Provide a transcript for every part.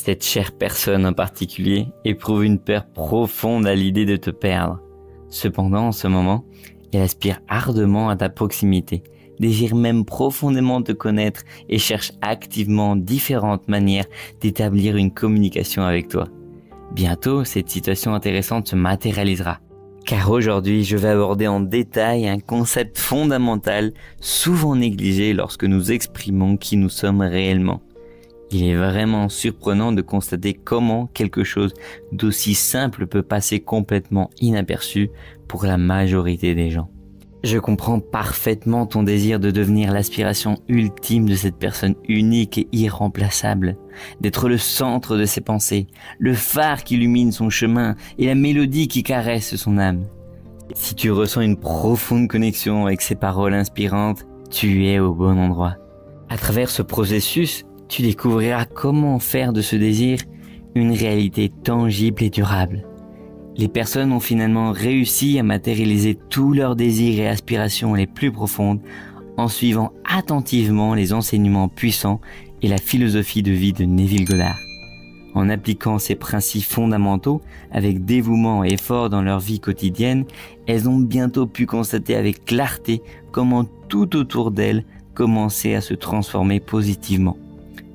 Cette chère personne en particulier éprouve une peur profonde à l'idée de te perdre. Cependant, en ce moment, elle aspire ardemment à ta proximité, désire même profondément te connaître et cherche activement différentes manières d'établir une communication avec toi. Bientôt, cette situation intéressante se matérialisera. Car aujourd'hui, je vais aborder en détail un concept fondamental, souvent négligé lorsque nous exprimons qui nous sommes réellement. Il est vraiment surprenant de constater comment quelque chose d'aussi simple peut passer complètement inaperçu pour la majorité des gens. Je comprends parfaitement ton désir de devenir l'aspiration ultime de cette personne unique et irremplaçable, d'être le centre de ses pensées, le phare qui illumine son chemin et la mélodie qui caresse son âme. Si tu ressens une profonde connexion avec ces paroles inspirantes, tu es au bon endroit. À travers ce processus, tu découvriras comment faire de ce désir une réalité tangible et durable. Les personnes ont finalement réussi à matérialiser tous leurs désirs et aspirations les plus profondes en suivant attentivement les enseignements puissants et la philosophie de vie de Neville Goddard. En appliquant ces principes fondamentaux avec dévouement et effort dans leur vie quotidienne, elles ont bientôt pu constater avec clarté comment tout autour d'elles commençait à se transformer positivement.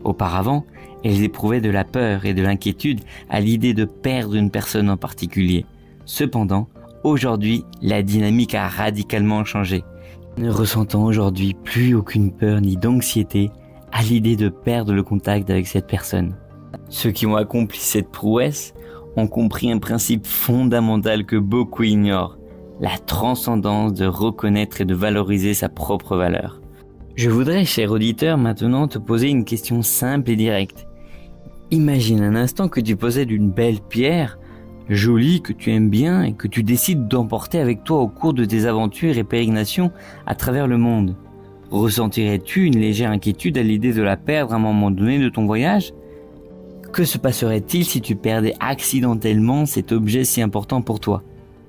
Auparavant, elles éprouvaient de la peur et de l'inquiétude à l'idée de perdre une personne en particulier. Cependant, aujourd'hui, la dynamique a radicalement changé. Ne ressentant aujourd'hui plus aucune peur ni d'anxiété à l'idée de perdre le contact avec cette personne. Ceux qui ont accompli cette prouesse ont compris un principe fondamental que beaucoup ignorent, la transcendance de reconnaître et de valoriser sa propre valeur. Je voudrais, cher auditeur, maintenant te poser une question simple et directe. Imagine un instant que tu possèdes une belle pierre, jolie, que tu aimes bien et que tu décides d'emporter avec toi au cours de tes aventures et pérégrinations à travers le monde. Ressentirais-tu une légère inquiétude à l'idée de la perdre à un moment donné de ton voyage ? Que se passerait-il si tu perdais accidentellement cet objet si important pour toi ?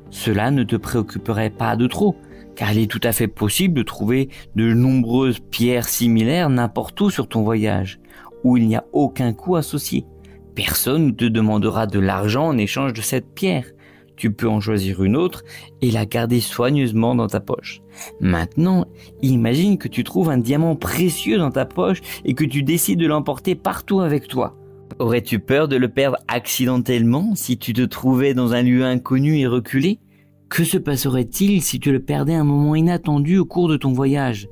Cela ne te préoccuperait pas de trop, car il est tout à fait possible de trouver de nombreuses pierres similaires n'importe où sur ton voyage, où il n'y a aucun coût associé. Personne ne te demandera de l'argent en échange de cette pierre. Tu peux en choisir une autre et la garder soigneusement dans ta poche. Maintenant, imagine que tu trouves un diamant précieux dans ta poche et que tu décides de l'emporter partout avec toi. Aurais-tu peur de le perdre accidentellement si tu te trouvais dans un lieu inconnu et reculé ? Que se passerait-il si tu le perdais à un moment inattendu au cours de ton voyage ?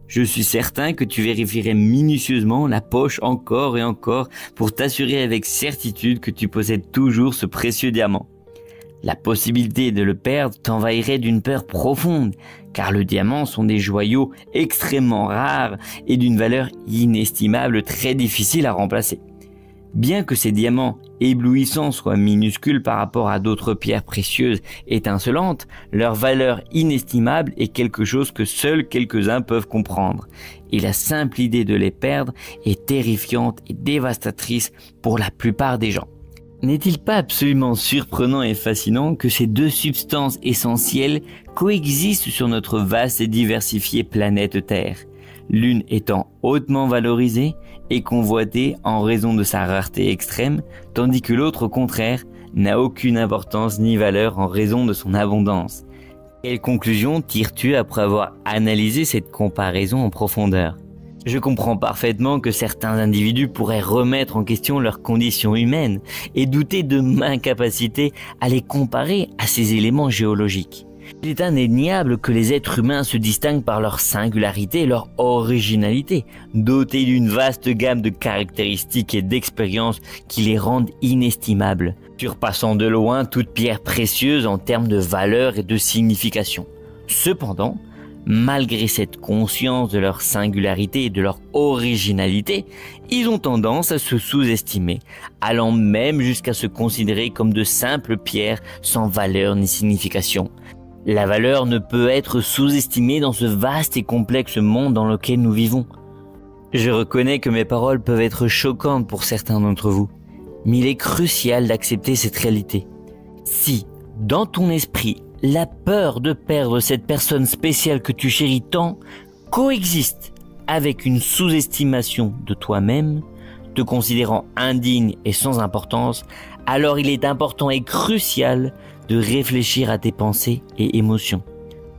Je suis certain que tu vérifierais minutieusement la poche encore et encore pour t'assurer avec certitude que tu possèdes toujours ce précieux diamant. La possibilité de le perdre t'envahirait d'une peur profonde, car le diamant sont des joyaux extrêmement rares et d'une valeur inestimable très difficile à remplacer. Bien que ces diamants éblouissants soient minuscules par rapport à d'autres pierres précieuses étincelantes, leur valeur inestimable est quelque chose que seuls quelques-uns peuvent comprendre. Et la simple idée de les perdre est terrifiante et dévastatrice pour la plupart des gens. N'est-il pas absolument surprenant et fascinant que ces deux substances essentielles coexistent sur notre vaste et diversifiée planète Terre, l'une étant hautement valorisée et convoitée en raison de sa rareté extrême, tandis que l'autre, au contraire, n'a aucune importance ni valeur en raison de son abondance. Quelle conclusion tires-tu après avoir analysé cette comparaison en profondeur ? Je comprends parfaitement que certains individus pourraient remettre en question leurs conditions humaines et douter de ma capacité à les comparer à ces éléments géologiques. Il est indéniable que les êtres humains se distinguent par leur singularité et leur originalité, dotés d'une vaste gamme de caractéristiques et d'expériences qui les rendent inestimables, surpassant de loin toute pierre précieuse en termes de valeur et de signification. Cependant, malgré cette conscience de leur singularité et de leur originalité, ils ont tendance à se sous-estimer, allant même jusqu'à se considérer comme de simples pierres sans valeur ni signification. La valeur ne peut être sous-estimée dans ce vaste et complexe monde dans lequel nous vivons. Je reconnais que mes paroles peuvent être choquantes pour certains d'entre vous, mais il est crucial d'accepter cette réalité. Si, dans ton esprit, la peur de perdre cette personne spéciale que tu chéris tant coexiste avec une sous-estimation de toi-même, te considérant indigne et sans importance, alors il est important et crucial de réfléchir à tes pensées et émotions.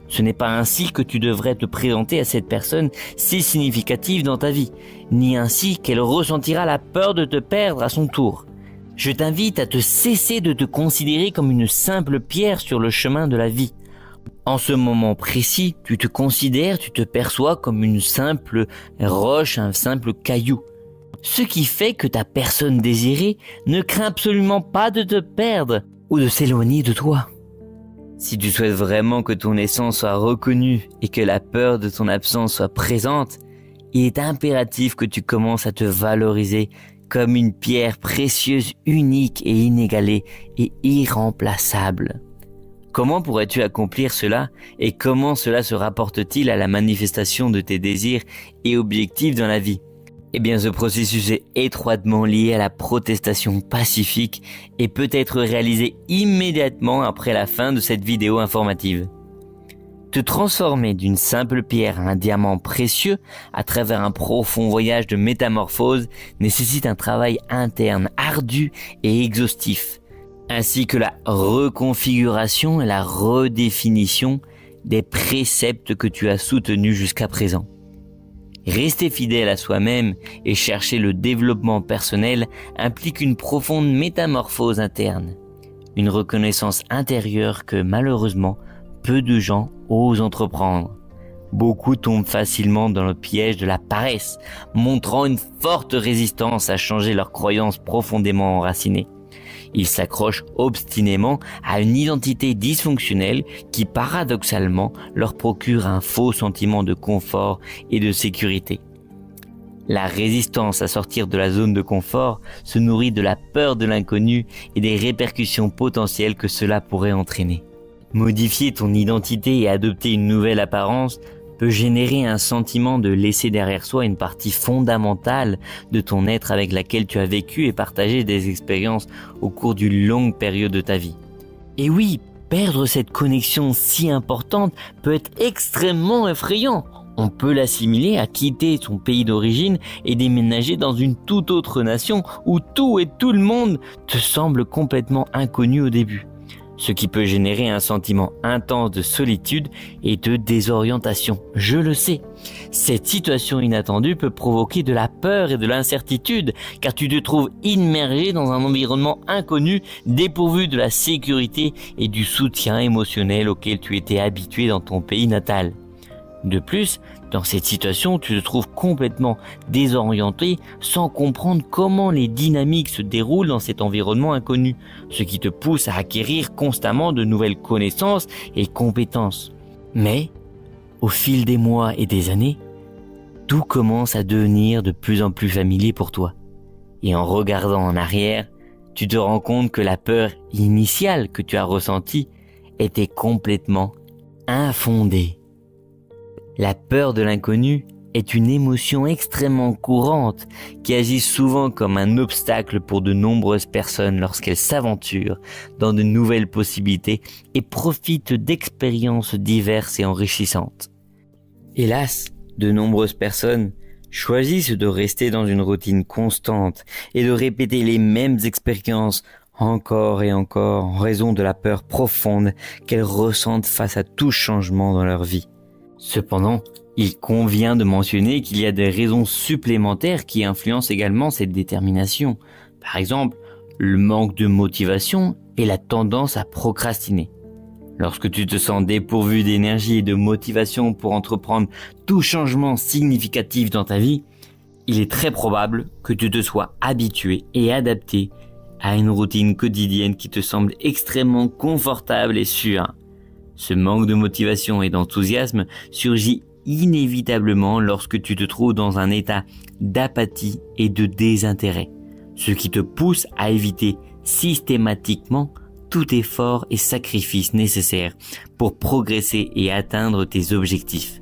Ce n'est pas ainsi que tu devrais te présenter à cette personne si significative dans ta vie, ni ainsi qu'elle ressentira la peur de te perdre à son tour. Je t'invite à te cesser de te considérer comme une simple pierre sur le chemin de la vie. En ce moment précis, tu te perçois comme une simple roche, un simple caillou. Ce qui fait que ta personne désirée ne craint absolument pas de te perdre ou de s'éloigner de toi. Si tu souhaites vraiment que ton essence soit reconnue et que la peur de ton absence soit présente, il est impératif que tu commences à te valoriser comme une pierre précieuse, unique et inégalée et irremplaçable. Comment pourrais-tu accomplir cela et comment cela se rapporte-t-il à la manifestation de tes désirs et objectifs dans la vie? Eh bien, ce processus est étroitement lié à la protestation pacifique et peut être réalisé immédiatement après la fin de cette vidéo informative. Te transformer d'une simple pierre à un diamant précieux à travers un profond voyage de métamorphose nécessite un travail interne ardu et exhaustif, ainsi que la reconfiguration et la redéfinition des préceptes que tu as soutenus jusqu'à présent. Rester fidèle à soi-même et chercher le développement personnel implique une profonde métamorphose interne, une reconnaissance intérieure que malheureusement peu de gens osent entreprendre. Beaucoup tombent facilement dans le piège de la paresse, montrant une forte résistance à changer leurs croyances profondément enracinées. Ils s'accrochent obstinément à une identité dysfonctionnelle qui paradoxalement leur procure un faux sentiment de confort et de sécurité. La résistance à sortir de la zone de confort se nourrit de la peur de l'inconnu et des répercussions potentielles que cela pourrait entraîner. Modifier ton identité et adopter une nouvelle apparence peut générer un sentiment de laisser derrière soi une partie fondamentale de ton être avec laquelle tu as vécu et partagé des expériences au cours d'une longue période de ta vie. Et oui, perdre cette connexion si importante peut être extrêmement effrayant. On peut l'assimiler à quitter son pays d'origine et déménager dans une toute autre nation où tout et tout le monde te semble complètement inconnu au début. Ce qui peut générer un sentiment intense de solitude et de désorientation. Je le sais. Cette situation inattendue peut provoquer de la peur et de l'incertitude, car tu te trouves immergé dans un environnement inconnu, dépourvu de la sécurité et du soutien émotionnel auquel tu étais habitué dans ton pays natal. De plus, dans cette situation, tu te trouves complètement désorienté sans comprendre comment les dynamiques se déroulent dans cet environnement inconnu, ce qui te pousse à acquérir constamment de nouvelles connaissances et compétences. Mais, au fil des mois et des années, tout commence à devenir de plus en plus familier pour toi. Et en regardant en arrière, tu te rends compte que la peur initiale que tu as ressentie était complètement infondée. La peur de l'inconnu est une émotion extrêmement courante qui agit souvent comme un obstacle pour de nombreuses personnes lorsqu'elles s'aventurent dans de nouvelles possibilités et profitent d'expériences diverses et enrichissantes. Hélas, de nombreuses personnes choisissent de rester dans une routine constante et de répéter les mêmes expériences encore et encore en raison de la peur profonde qu'elles ressentent face à tout changement dans leur vie. Cependant, il convient de mentionner qu'il y a des raisons supplémentaires qui influencent également cette détermination. Par exemple, le manque de motivation et la tendance à procrastiner. Lorsque tu te sens dépourvu d'énergie et de motivation pour entreprendre tout changement significatif dans ta vie, il est très probable que tu te sois habitué et adapté à une routine quotidienne qui te semble extrêmement confortable et sûre. Ce manque de motivation et d'enthousiasme surgit inévitablement lorsque tu te trouves dans un état d'apathie et de désintérêt, ce qui te pousse à éviter systématiquement tout effort et sacrifice nécessaire pour progresser et atteindre tes objectifs.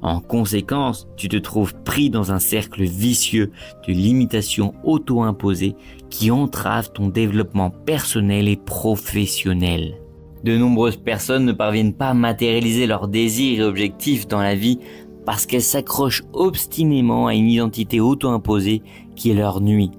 En conséquence, tu te trouves pris dans un cercle vicieux de limitations auto-imposées qui entravent ton développement personnel et professionnel. De nombreuses personnes ne parviennent pas à matérialiser leurs désirs et objectifs dans la vie parce qu'elles s'accrochent obstinément à une identité auto-imposée qui leur nuit,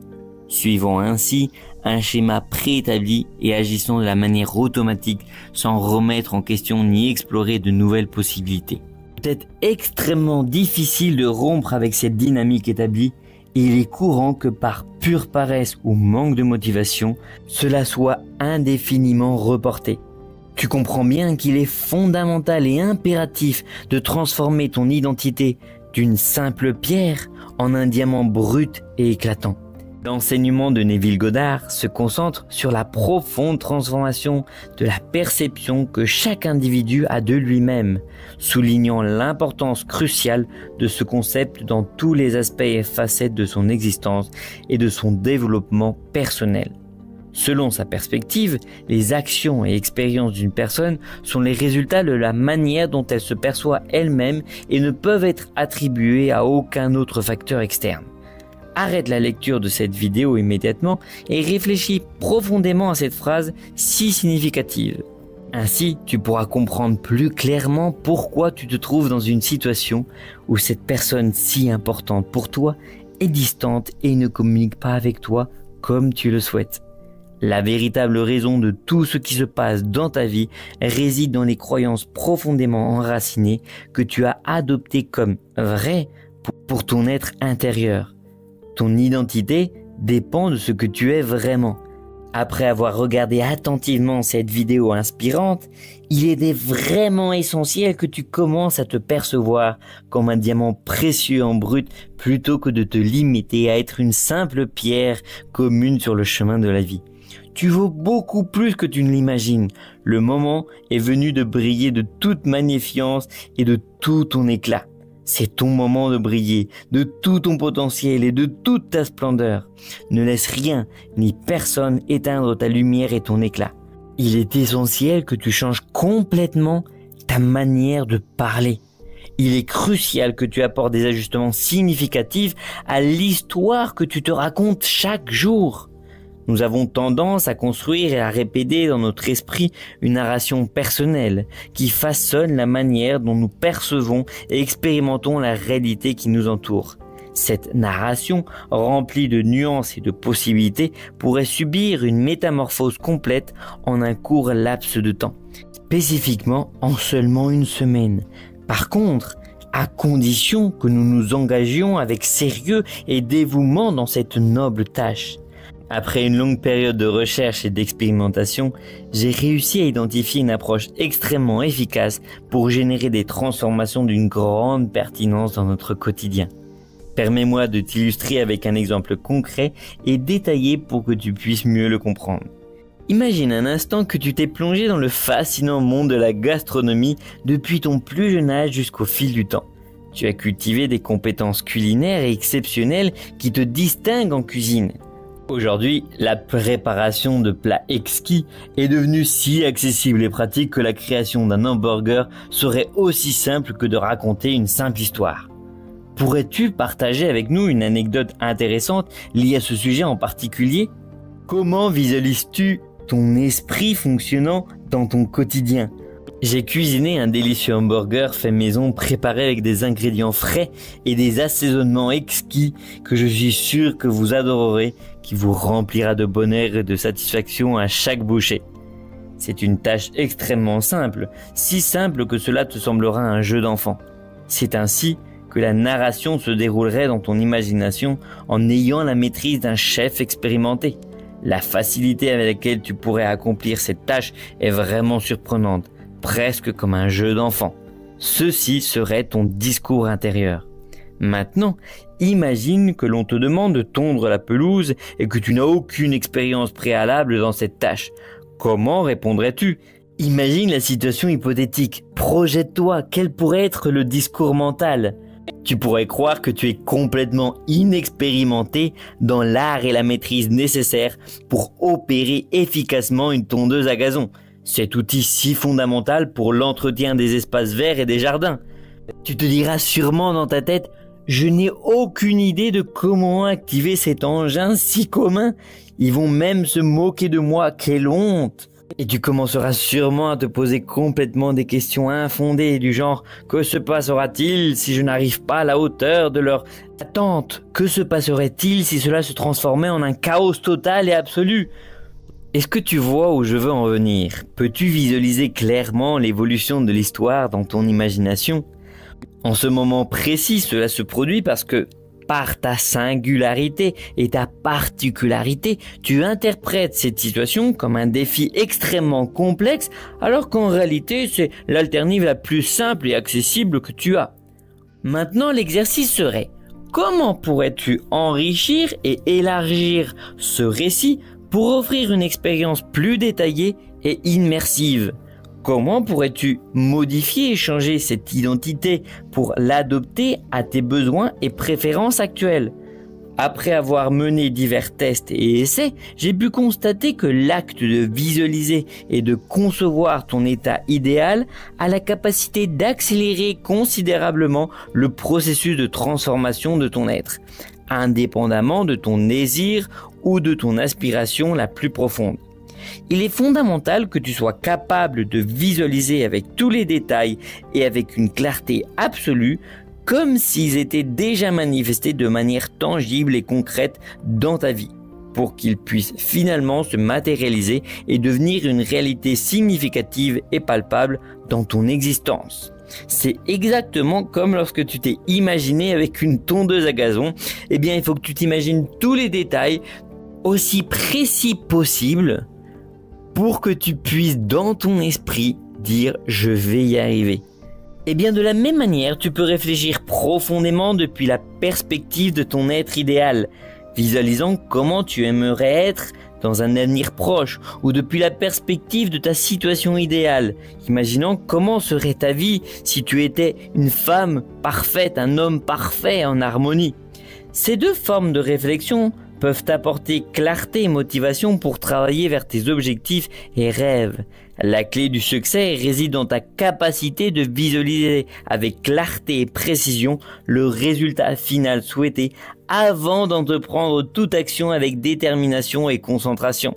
suivant ainsi un schéma préétabli et agissant de la manière automatique sans remettre en question ni explorer de nouvelles possibilités. C'est extrêmement difficile de rompre avec cette dynamique établie et il est courant que par pure paresse ou manque de motivation, cela soit indéfiniment reporté. Tu comprends bien qu'il est fondamental et impératif de transformer ton identité d'une simple pierre en un diamant brut et éclatant. L'enseignement de Neville Goddard se concentre sur la profonde transformation de la perception que chaque individu a de lui-même, soulignant l'importance cruciale de ce concept dans tous les aspects et facettes de son existence et de son développement personnel. Selon sa perspective, les actions et expériences d'une personne sont les résultats de la manière dont elle se perçoit elle-même et ne peuvent être attribuées à aucun autre facteur externe. Arrête la lecture de cette vidéo immédiatement et réfléchis profondément à cette phrase si significative. Ainsi, tu pourras comprendre plus clairement pourquoi tu te trouves dans une situation où cette personne si importante pour toi est distante et ne communique pas avec toi comme tu le souhaites. La véritable raison de tout ce qui se passe dans ta vie réside dans les croyances profondément enracinées que tu as adoptées comme vraies pour ton être intérieur. Ton identité dépend de ce que tu es vraiment. Après avoir regardé attentivement cette vidéo inspirante, il est vraiment essentiel que tu commences à te percevoir comme un diamant précieux en brut plutôt que de te limiter à être une simple pierre commune sur le chemin de la vie. Tu vaux beaucoup plus que tu ne l'imagines. Le moment est venu de briller de toute magnificence et de tout ton éclat. C'est ton moment de briller, de tout ton potentiel et de toute ta splendeur. Ne laisse rien ni personne éteindre ta lumière et ton éclat. Il est essentiel que tu changes complètement ta manière de parler. Il est crucial que tu apportes des ajustements significatifs à l'histoire que tu te racontes chaque jour. Nous avons tendance à construire et à répéter dans notre esprit une narration personnelle qui façonne la manière dont nous percevons et expérimentons la réalité qui nous entoure. Cette narration, remplie de nuances et de possibilités, pourrait subir une métamorphose complète en un court laps de temps, spécifiquement en seulement une semaine. Par contre, à condition que nous nous engagions avec sérieux et dévouement dans cette noble tâche. Après une longue période de recherche et d'expérimentation, j'ai réussi à identifier une approche extrêmement efficace pour générer des transformations d'une grande pertinence dans notre quotidien. Permets-moi de t'illustrer avec un exemple concret et détaillé pour que tu puisses mieux le comprendre. Imagine un instant que tu t'es plongé dans le fascinant monde de la gastronomie depuis ton plus jeune âge jusqu'au fil du temps. Tu as cultivé des compétences culinaires exceptionnelles qui te distinguent en cuisine. Aujourd'hui, la préparation de plats exquis est devenue si accessible et pratique que la création d'un hamburger serait aussi simple que de raconter une simple histoire. Pourrais-tu partager avec nous une anecdote intéressante liée à ce sujet en particulier? Comment visualises-tu ton esprit fonctionnant dans ton quotidien? J'ai cuisiné un délicieux hamburger fait maison préparé avec des ingrédients frais et des assaisonnements exquis que je suis sûr que vous adorerez, qui vous remplira de bonheur et de satisfaction à chaque bouchée. C'est une tâche extrêmement simple, si simple que cela te semblera un jeu d'enfant. C'est ainsi que la narration se déroulerait dans ton imagination en ayant la maîtrise d'un chef expérimenté. La facilité avec laquelle tu pourrais accomplir cette tâche est vraiment surprenante. Presque comme un jeu d'enfant. Ceci serait ton discours intérieur. Maintenant, imagine que l'on te demande de tondre la pelouse et que tu n'as aucune expérience préalable dans cette tâche. Comment répondrais-tu? Imagine la situation hypothétique. Projette-toi, quel pourrait être le discours mental? Tu pourrais croire que tu es complètement inexpérimenté dans l'art et la maîtrise nécessaires pour opérer efficacement une tondeuse à gazon. Cet outil si fondamental pour l'entretien des espaces verts et des jardins. Tu te diras sûrement dans ta tête, je n'ai aucune idée de comment activer cet engin si commun. Ils vont même se moquer de moi, quelle honte! Et tu commenceras sûrement à te poser complètement des questions infondées du genre « Que se passera-t-il si je n'arrive pas à la hauteur de leur attente? Que se passerait-il si cela se transformait en un chaos total et absolu ?» Est-ce que tu vois où je veux en venir? Peux-tu visualiser clairement l'évolution de l'histoire dans ton imagination? En ce moment précis, cela se produit parce que, par ta singularité et ta particularité, tu interprètes cette situation comme un défi extrêmement complexe, alors qu'en réalité, c'est l'alternative la plus simple et accessible que tu as. Maintenant, l'exercice serait: comment pourrais-tu enrichir et élargir ce récit pour offrir une expérience plus détaillée et immersive? Comment pourrais-tu modifier et changer cette identité pour l'adopter à tes besoins et préférences actuelles? Après avoir mené divers tests et essais, j'ai pu constater que l'acte de visualiser et de concevoir ton état idéal a la capacité d'accélérer considérablement le processus de transformation de ton être, indépendamment de ton désir ou de ton aspiration la plus profonde. Il est fondamental que tu sois capable de visualiser avec tous les détails et avec une clarté absolue, comme s'ils étaient déjà manifestés de manière tangible et concrète dans ta vie, pour qu'ils puissent finalement se matérialiser et devenir une réalité significative et palpable dans ton existence. C'est exactement comme lorsque tu t'es imaginé avec une tondeuse à gazon. Eh bien, il faut que tu t'imagines tous les détails aussi précis possible pour que tu puisses dans ton esprit dire « je vais y arriver ». Et bien de la même manière, tu peux réfléchir profondément depuis la perspective de ton être idéal, visualisant comment tu aimerais être dans un avenir proche, ou depuis la perspective de ta situation idéale, imaginant comment serait ta vie si tu étais une femme parfaite, un homme parfait en harmonie. Ces deux formes de réflexion peuvent t'apporter clarté et motivation pour travailler vers tes objectifs et rêves. La clé du succès réside dans ta capacité de visualiser avec clarté et précision le résultat final souhaité avant d'entreprendre toute action avec détermination et concentration.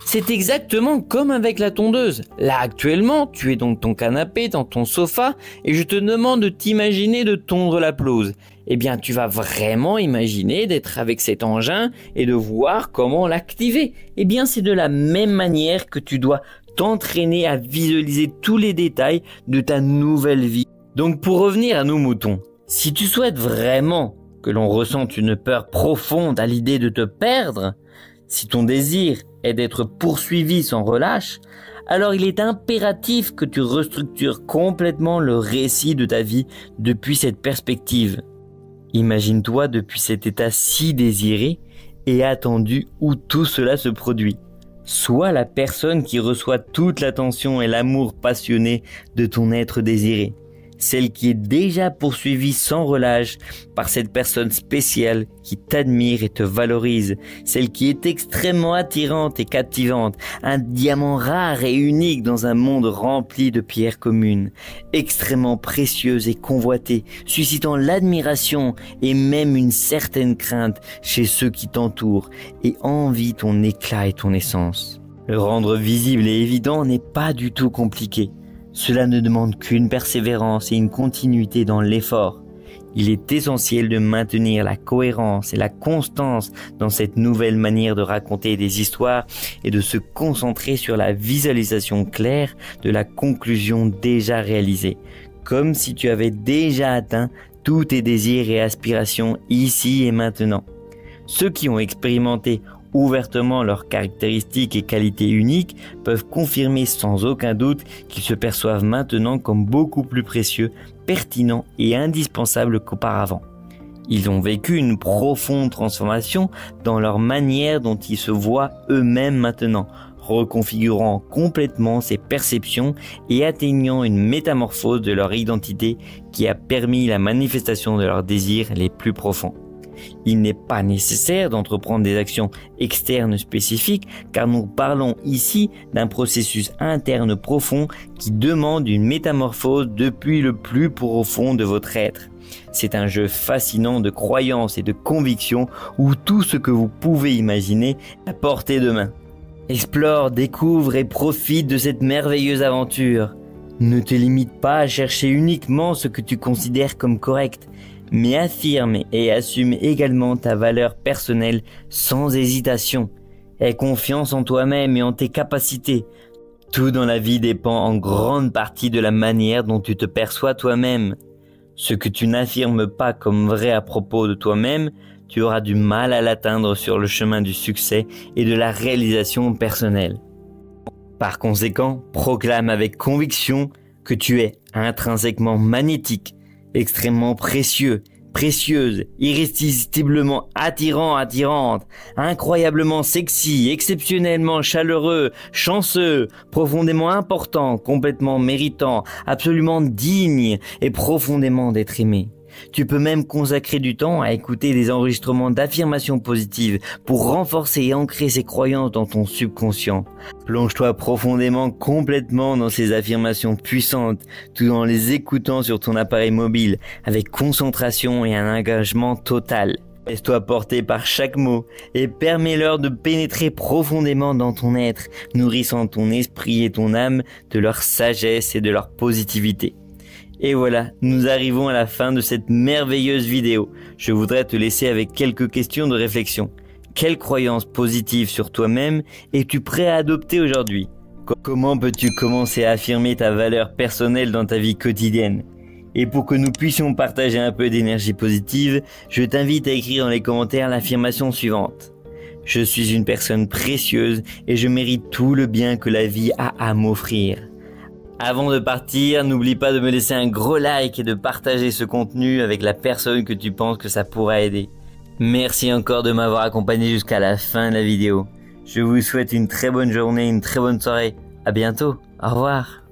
C'est exactement comme avec la tondeuse. Là actuellement, tu es dans ton canapé, dans ton sofa, et je te demande de t'imaginer de tondre la pelouse. Eh bien, tu vas vraiment imaginer d'être avec cet engin et de voir comment l'activer. Eh bien, c'est de la même manière que tu dois t'entraîner à visualiser tous les détails de ta nouvelle vie. Donc, pour revenir à nos moutons, si tu souhaites vraiment que l'on ressente une peur profonde à l'idée de te perdre, si ton désir est d'être poursuivi sans relâche, alors il est impératif que tu restructures complètement le récit de ta vie depuis cette perspective. Imagine-toi depuis cet état si désiré et attendu où tout cela se produit. Sois la personne qui reçoit toute l'attention et l'amour passionné de ton être désiré. Celle qui est déjà poursuivie sans relâche par cette personne spéciale qui t'admire et te valorise, celle qui est extrêmement attirante et captivante, un diamant rare et unique dans un monde rempli de pierres communes, extrêmement précieuse et convoitée, suscitant l'admiration et même une certaine crainte chez ceux qui t'entourent et envient ton éclat et ton essence. Le rendre visible et évident n'est pas du tout compliqué. Cela ne demande qu'une persévérance et une continuité dans l'effort. Il est essentiel de maintenir la cohérence et la constance dans cette nouvelle manière de raconter des histoires et de se concentrer sur la visualisation claire de la conclusion déjà réalisée, comme si tu avais déjà atteint tous tes désirs et aspirations ici et maintenant. Ceux qui ont expérimenté ouvertement leurs caractéristiques et qualités uniques peuvent confirmer sans aucun doute qu'ils se perçoivent maintenant comme beaucoup plus précieux, pertinents et indispensables qu'auparavant. Ils ont vécu une profonde transformation dans leur manière dont ils se voient eux-mêmes maintenant, reconfigurant complètement ces perceptions et atteignant une métamorphose de leur identité qui a permis la manifestation de leurs désirs les plus profonds. Il n'est pas nécessaire d'entreprendre des actions externes spécifiques car nous parlons ici d'un processus interne profond qui demande une métamorphose depuis le plus profond de votre être. C'est un jeu fascinant de croyances et de convictions où tout ce que vous pouvez imaginer est à portée de main. Explore, découvre et profite de cette merveilleuse aventure. Ne te limite pas à chercher uniquement ce que tu considères comme correct, mais affirme et assume également ta valeur personnelle sans hésitation. Aie confiance en toi-même et en tes capacités. Tout dans la vie dépend en grande partie de la manière dont tu te perçois toi-même. Ce que tu n'affirmes pas comme vrai à propos de toi-même, tu auras du mal à l'atteindre sur le chemin du succès et de la réalisation personnelle. Par conséquent, proclame avec conviction que tu es intrinsèquement magnétique, extrêmement précieux, précieuse, irrésistiblement attirant, attirante, incroyablement sexy, exceptionnellement chaleureux, chanceux, profondément important, complètement méritant, absolument digne et profondément d'être aimé. Tu peux même consacrer du temps à écouter des enregistrements d'affirmations positives pour renforcer et ancrer ces croyances dans ton subconscient. Plonge-toi profondément, complètement dans ces affirmations puissantes, tout en les écoutant sur ton appareil mobile, avec concentration et un engagement total. Laisse-toi porter par chaque mot et permets-leur de pénétrer profondément dans ton être, nourrissant ton esprit et ton âme de leur sagesse et de leur positivité. Et voilà, nous arrivons à la fin de cette merveilleuse vidéo. Je voudrais te laisser avec quelques questions de réflexion. Quelles croyances positives sur toi-même es-tu prêt à adopter aujourd'hui? Comment peux-tu commencer à affirmer ta valeur personnelle dans ta vie quotidienne? Et pour que nous puissions partager un peu d'énergie positive, je t'invite à écrire dans les commentaires l'affirmation suivante. Je suis une personne précieuse et je mérite tout le bien que la vie a à m'offrir. Avant de partir, n'oublie pas de me laisser un gros like et de partager ce contenu avec la personne que tu penses que ça pourra aider. Merci encore de m'avoir accompagné jusqu'à la fin de la vidéo. Je vous souhaite une très bonne journée, une très bonne soirée. À bientôt. Au revoir.